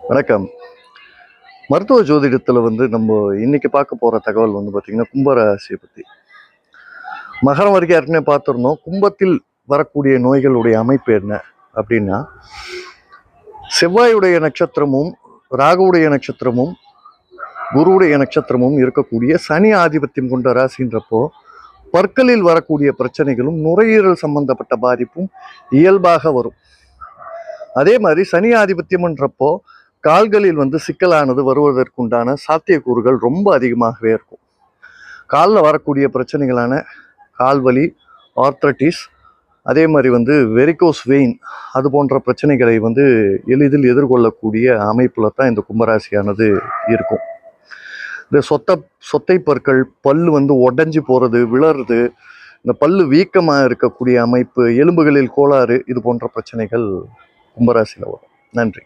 வணக்கம். மருத்துவ ஜோதிடத்தில் நம்ம இன்னைக்கு பார்க்க போகிற தகவல் பார்த்திங்கன்னா கும்பராசியை பற்றி. மகரம் வரைக்கும் ஏற்கனவே பார்த்துருந்தோம். கும்பத்தில் வரக்கூடிய நோய்களுடைய அமைப்பு என்ன அப்படின்னா, செவ்வாயுடைய நட்சத்திரமும் ராகுவுடைய நட்சத்திரமும் குருவுடைய நட்சத்திரமும் இருக்கக்கூடிய சனி ஆதிபத்தியம் கொண்ட ராசின்றப்போ பற்களில் வரக்கூடிய பிரச்சனைகளும் நுரையீரல் சம்பந்தப்பட்ட பாதிப்பும் இயல்பாக வரும். அதே மாதிரி சனி ஆதிபத்தியம்ன்றப்போ கால்களில் சிக்கலானது வருவதற்குண்டான சாத்தியக்கூறுகள் ரொம்ப அதிகமாகவே இருக்கும். காலில் வரக்கூடிய பிரச்சனைகளான கால்வலி, ஆர்த்ரட்டிஸ், அதே மாதிரி வெரிகோஸ் வெயின், அது போன்ற பிரச்சனைகளை எளிதில் எதிர்கொள்ளக்கூடிய அமைப்பில் தான் இந்த கும்பராசியானது இருக்கும். இந்த சொத்தை பற்கள், பல்லு உடஞ்சி போகிறது, விழறது, இந்த பல்லு வீக்கமாக இருக்கக்கூடிய அமைப்பு, எலும்புகளில் கோளாறு, இது போன்ற பிரச்சனைகள் கும்பராசியில் வரும். நன்றி.